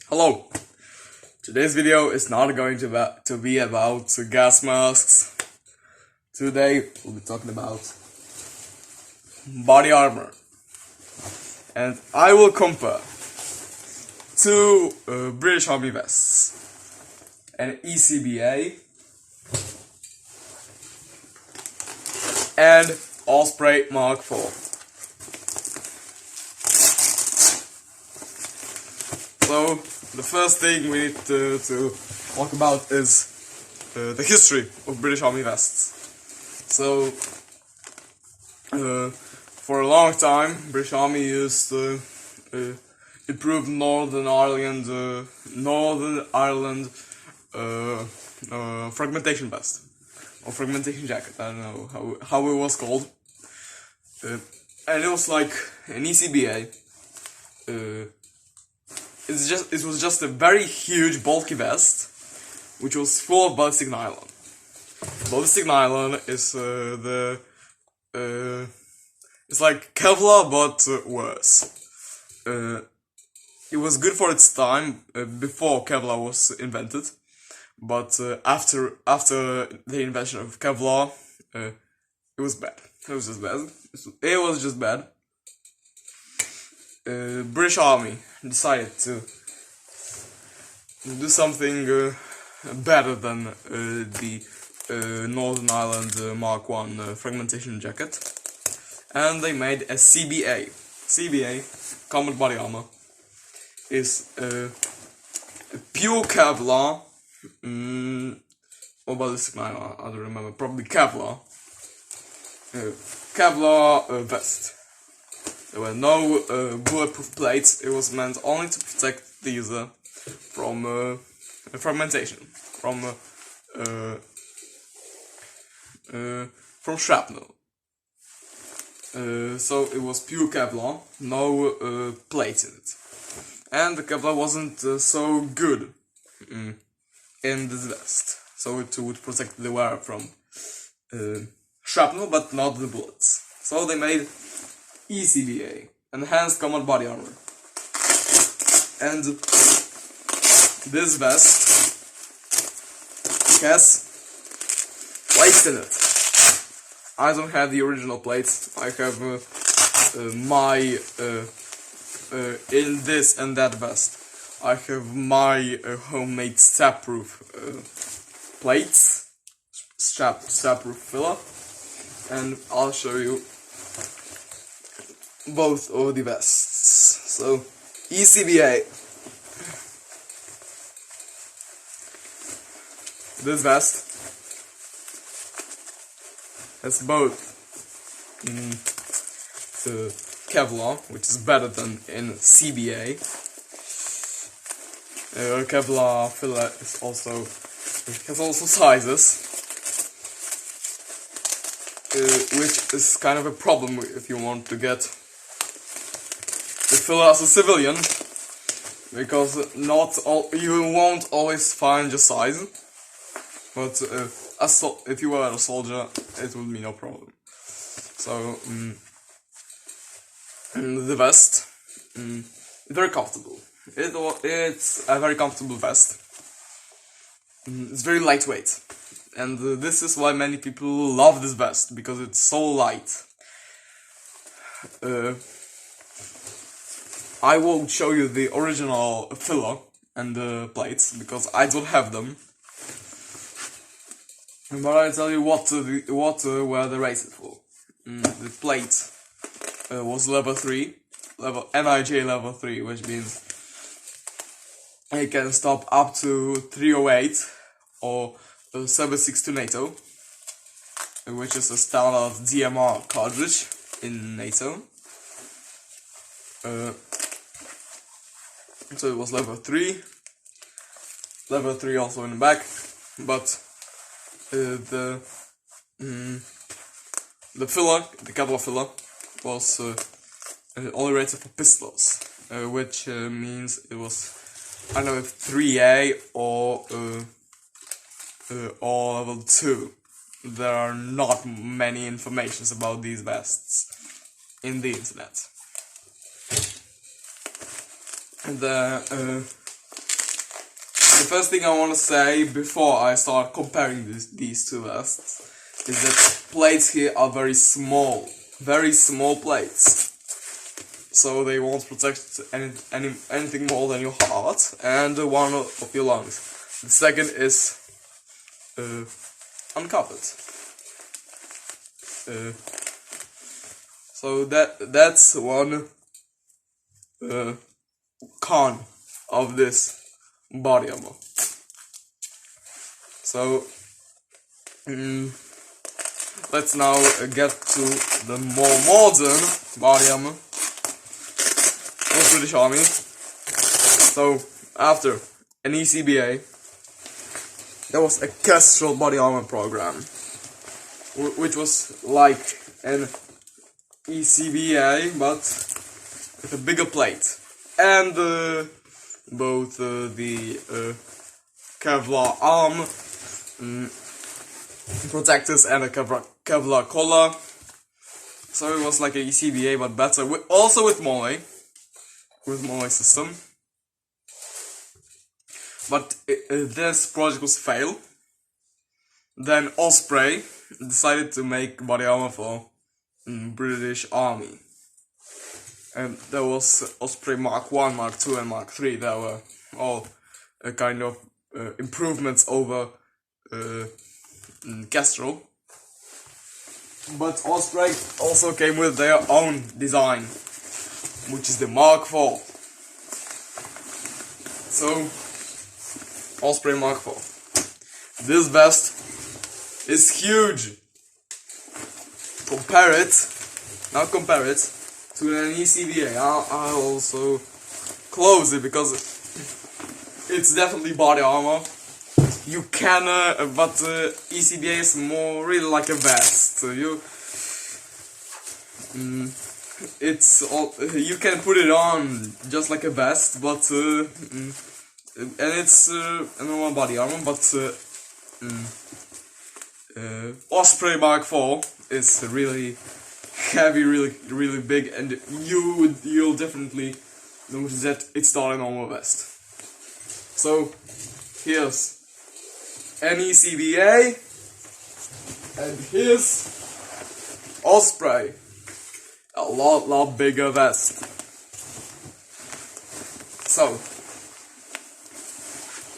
Hello! Today's video is not going to be about gas masks. Today we'll be talking about body armor. And I will compare two British Army vests. An ECBA and Osprey MK4. So, the first thing we need to talk about is the history of British Army vests. So, for a long time, British Army used improved Northern Ireland fragmentation vest or fragmentation jacket. I don't know how it was called, and it was like an ECBA. It was just a very huge bulky vest, which was full of ballistic nylon. Ballistic nylon is it's like Kevlar but worse. It was good for its time before Kevlar was invented, but after the invention of Kevlar, it was bad. It was just bad. It was just bad. British Army decided to do something better than the Northern Ireland Mark I fragmentation jacket, and they made a CBA. CBA, Combat Body Armor, is a pure Kevlar, or ballistic nylon, I don't remember, probably Kevlar, Kevlar vest. There were no bulletproof plates. It was meant only to protect the user from fragmentation, from shrapnel. So it was pure Kevlar, no plates in it, and the Kevlar wasn't so good in this vest. So it would protect the wearer from shrapnel, but not the bullets. So they made ECBA, Enhanced Combat Body Armor, and this vest has plates in it. I don't have the original plates. I have my in this and that vest. I have my homemade strap-proof plates, strap-proof filler, and I'll show you both of the vests. So, ECBA. This vest has both the Kevlar, which is better than in CBA. Kevlar filler has also sizes, which is kind of a problem if you want to get the filler as a civilian, because you won't always find your size, but if you were a soldier, it would be no problem. So the vest is very comfortable. It's a very comfortable vest. It's very lightweight, and this is why many people love this vest, because it's so light. I won't show you the original filler and the plates, because I don't have them. But I'll tell you what were the rated for. The plate was level 3, NIJ level 3, which means it can stop up to 308 or 762 NATO, which is a standard DMR cartridge in NATO. So it was level 3 also in the back, but the filler, the Kevlar filler, was only rated for pistols, which means it was, I don't know if 3A or level 2. There are not many informations about these vests in the internet. The the first thing I want to say before I start comparing these two vests is that plates here are very small plates, so they won't protect anything more than your heart and one of your lungs. The second is uncovered. So that's one con of this body armor. So let's now get to the more modern body armor of British Army. So after an ECBA, there was a Kestrel body armor program, which was like an ECBA but with a bigger plate, and both the Kevlar arm protectors and a Kevlar collar. So it was like a ECBA but better, also with Molle system. But this project was failed. Then Osprey decided to make body armor for British Army. And there was Osprey Mark 1, Mark 2 and Mark 3. There were all kind of improvements over Kestrel. But Osprey also came with their own design, which is the Mark 4. So, Osprey Mark 4. This vest is huge. Compare it to an ECBA. I'll also close it because it's definitely body armor. You can, but ECBA is more really like a vest. You can put it on just like a vest, but and it's a normal body armor. But Osprey Mark 4 is really heavy, really big, and you'll definitely notice that it's not a normal vest. So here's an ECBA, and here's Osprey, a lot bigger vest. So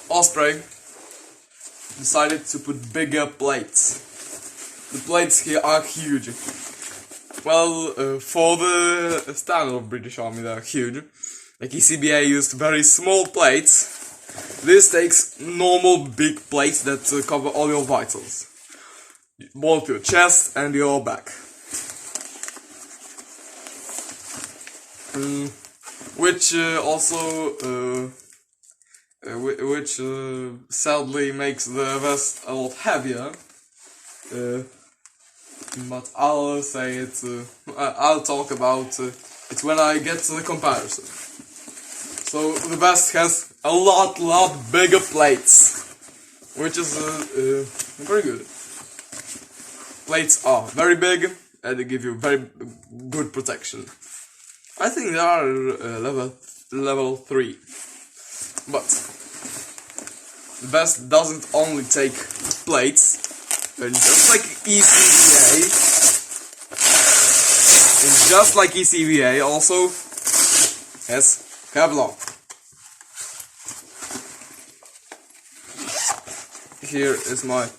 Osprey decided to put bigger plates. The plates here are huge. Well, for the standard of British Army, they're huge. Like ECBA used very small plates. This takes normal big plates that cover all your vitals, both your chest and your back. Which sadly makes the vest a lot heavier. But I'll say it. I'll talk about it when I get to the comparison. So the vest has a lot bigger plates, which is very good. Plates are very big and they give you very good protection. I think they are level 3. But the vest doesn't only take plates, and just like ECBA, also has Kevlar. Here is my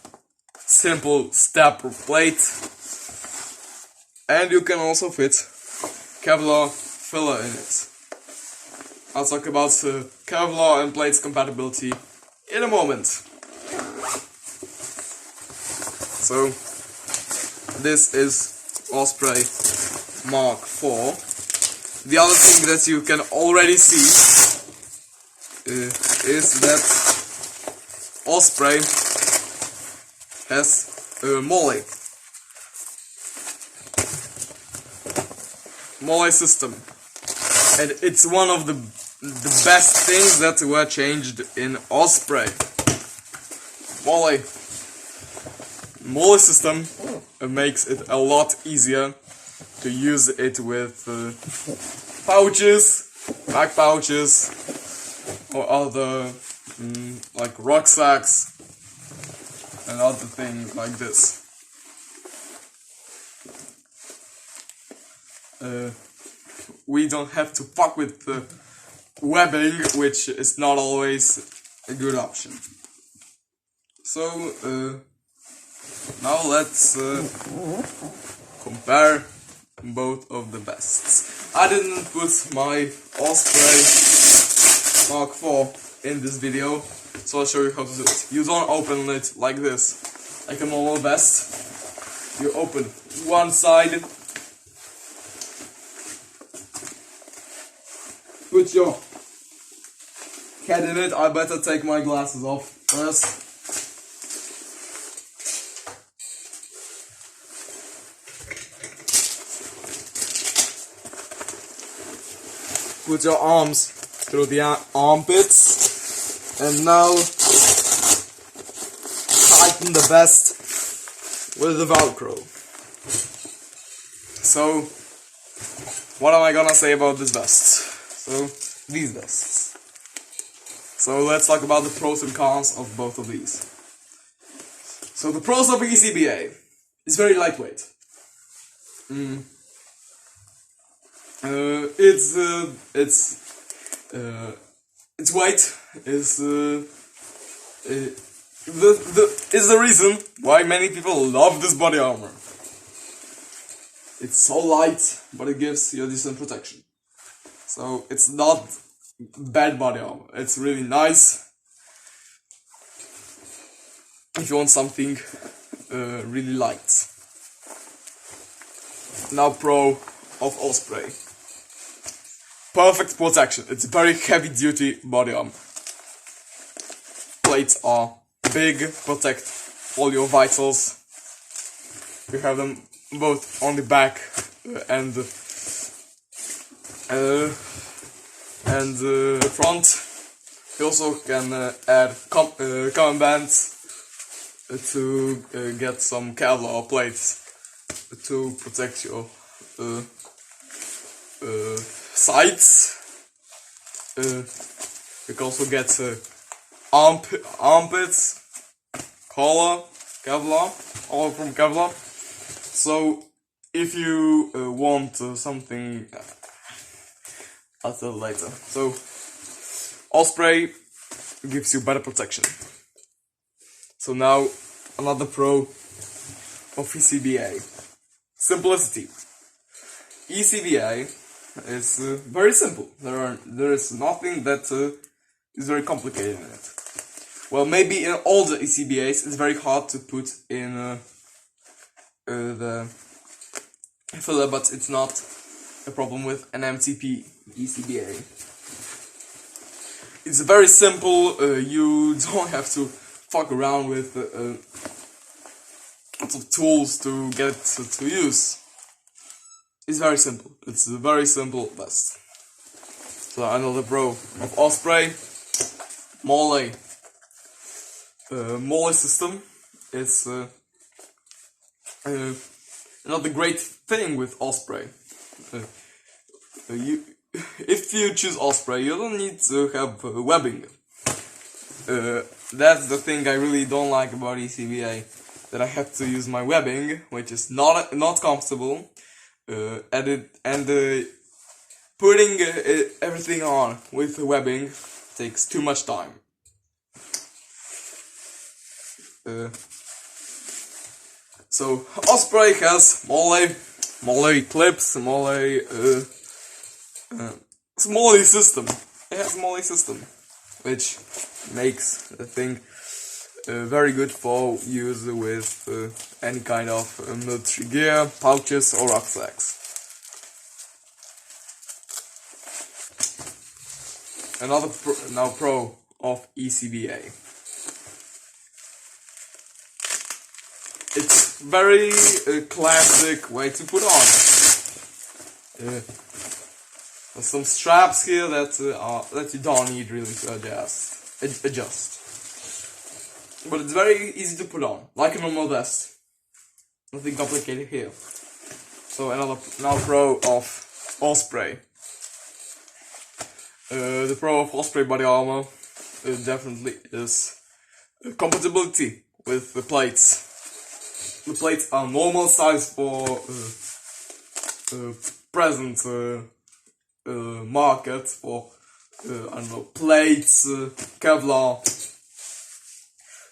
simple stepper plate, and you can also fit Kevlar filler in it. I'll talk about Kevlar and plates compatibility in a moment. So this is Osprey Mark 4. The other thing that you can already see is that Osprey has Molle system, and it's one of the best things that were changed in Osprey. Molle system makes it a lot easier to use it with pouches, back pouches, or other like rucksacks and other things like this. We don't have to fuck with the webbing, which is not always a good option. So now let's compare both of the vests. I didn't put my Osprey MK4 in this video, so I'll show you how to do it. You don't open it like this, like a normal vest. You open one side, put your head in it. I better take my glasses off first. Put your arms through the armpits, and now tighten the vest with the Velcro. So, what am I gonna say about this vest? So, these vests. So let's talk about the pros and cons of both of these. So the pros of ECBA is very lightweight. Its weight is the reason why many people love this body armor. It's so light, but it gives you a decent protection. So it's not bad body armor. It's really nice if you want something really light. Now pro of Osprey. Perfect protection. It's very heavy duty body armor. Plates are big, protect all your vitals. You have them both on the back and front. You also can add common bands to get some Kevlar plates to protect your sides. You can also get armpits, collar, Kevlar, all from Kevlar. So if you want something, I'll tell later. So Osprey gives you better protection. So now another pro of ECBA. Simplicity. ECBA is very simple. There is nothing that is very complicated in it. Well, maybe in older ECBAs it's very hard to put in the filler, but it's not a problem with an MTP ECBA. It's very simple. You don't have to fuck around with lots of tools to get it to use. It's very simple. It's a very simple vest. So another pro of Osprey, Mole. Mole system is another great thing with Osprey. If you choose Osprey, you don't need to have webbing. That's the thing I really don't like about ECBA, that I have to use my webbing, which is not comfortable. Putting everything on with the webbing takes too much time. So Osprey has Mole clips, Mole system. It has Mole system, which makes the thing very good for use with any kind of military gear, pouches or rucksacks. Another pro of ECBA. It's very classic way to put on. There's some straps here that you don't need really to adjust. But it's very easy to put on, like a normal vest. Nothing complicated here. So another pro of Osprey. The pro of Osprey body armor definitely is compatibility with the plates. The plates are normal size for present market for I don't know, plates, Kevlar.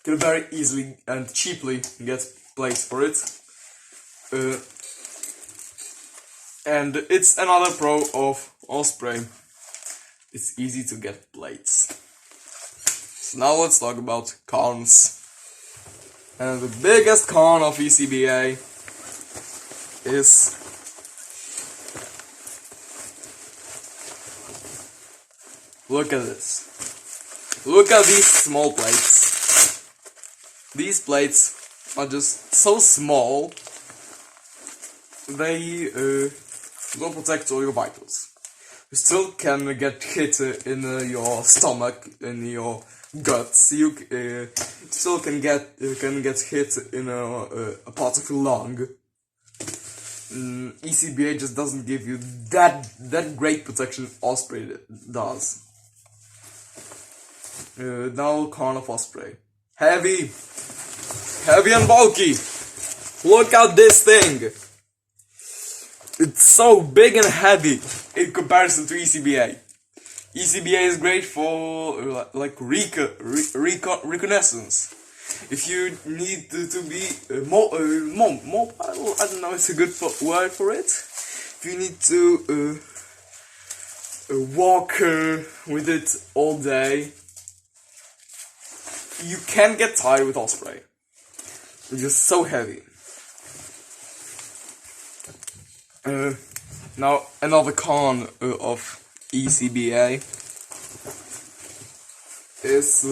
You can very easily and cheaply get plates for it. And it's another pro of Osprey. It's easy to get plates. So now let's talk about cons. And the biggest con of ECBA is look at this. Look at these small plates. These plates are just so small, they don't protect all your vitals. You still can get hit in your stomach, in your guts. You still can get hit in a part of your lung. ECBA just doesn't give you that great protection Osprey does. Now con of Osprey. Heavy and bulky. Look at this thing. It's so big and heavy in comparison to ECBA. ECBA is great for like reconnaissance. If you need to be mobile, I don't know, it's a good word for it. If you need to walk with it all day, you can get tired with Osprey. It's just so heavy. Now another con of ECBA is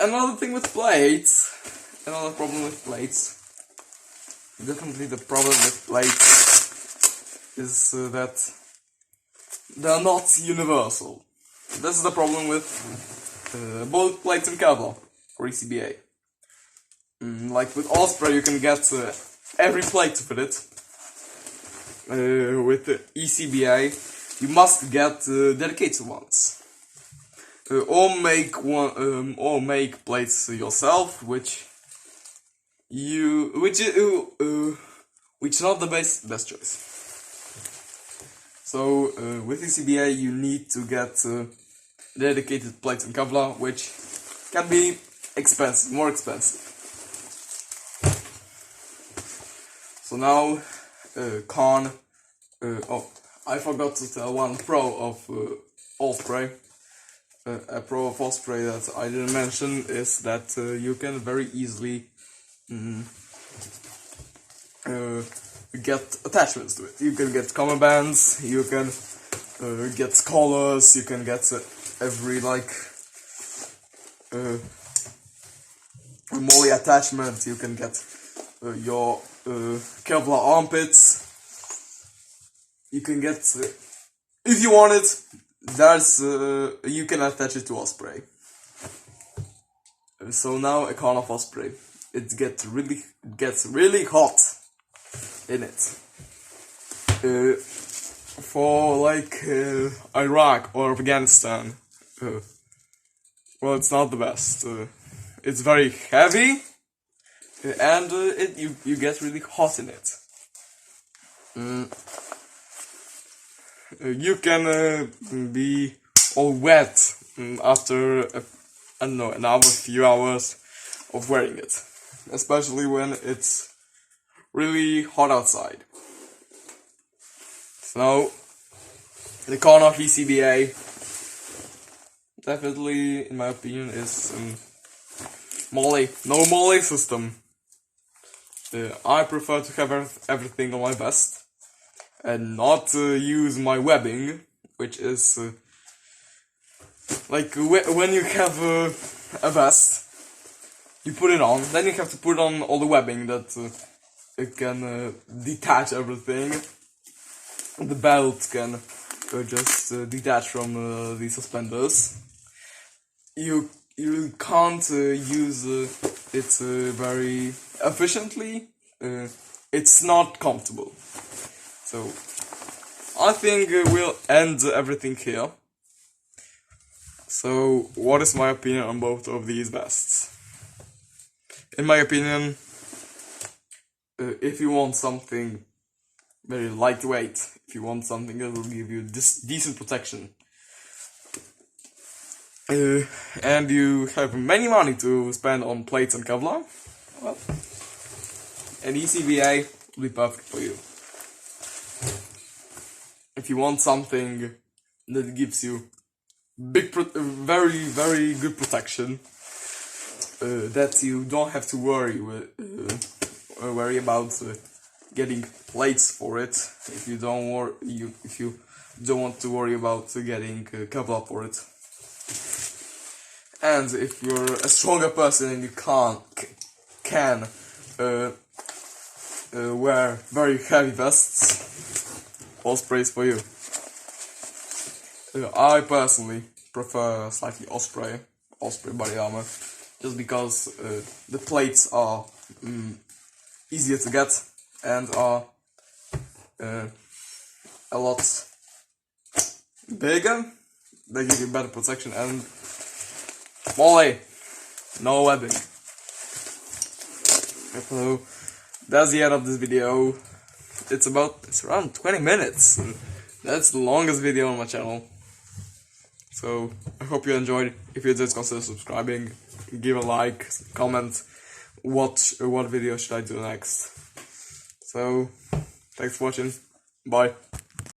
another thing with plates. Another problem with plates. Definitely the problem with plates is that they are not universal. This is the problem with bullet plates and Kevlar for ECBA. Like with Osprey, you can get every plate to fit it. With ECBA, you must get dedicated ones, or make plates yourself, which is not the best choice. So with ECBA, you need to get dedicated plates and Kevlar, which can be expensive, more expensive. So now, con. Oh, I forgot to tell one pro of Osprey. A pro of Osprey that I didn't mention is that you can very easily get attachments to it. You can get collar bands, you can get collars, you can get every like molly attachment, you can get your Kevlar armpits. You can get, if you want it, there's you can attach it to Osprey. So now a con of Osprey. It gets really hot in it. For like Iraq or Afghanistan, well, it's not the best. It's very heavy, and you get really hot in it. You can be all wet after I don't know, a few hours of wearing it, especially when it's really hot outside. So the con of ECBA definitely, in my opinion, is molly. No molly system. I prefer to have everything on my vest and not use my webbing, which is like when you have a vest, you put it on, then you have to put on all the webbing that it can detach everything. The belt can just detach from the suspenders. You can't use it very efficiently. It's not comfortable. So I think we'll end everything here. So, what is my opinion on both of these vests? In my opinion, if you want something very lightweight, if you want something that will give you decent protection, and you have many money to spend on plates and Kevlar, well, an ECBA will be perfect for you. If you want something that gives you very good protection, that you don't have to worry about getting plates for it. If you don't want to worry about getting Kevlar for it, and if you're a stronger person and you can wear very heavy vests, Osprey is for you. I personally prefer slightly Osprey body armor, just because the plates are easier to get and are a lot bigger. They give you better protection and no webbing. So that's the end of this video. It's around 20 minutes. That's the longest video on my channel. So I hope you enjoyed. If you did, consider subscribing, give a like, comment what video should I do next. So thanks for watching. Bye.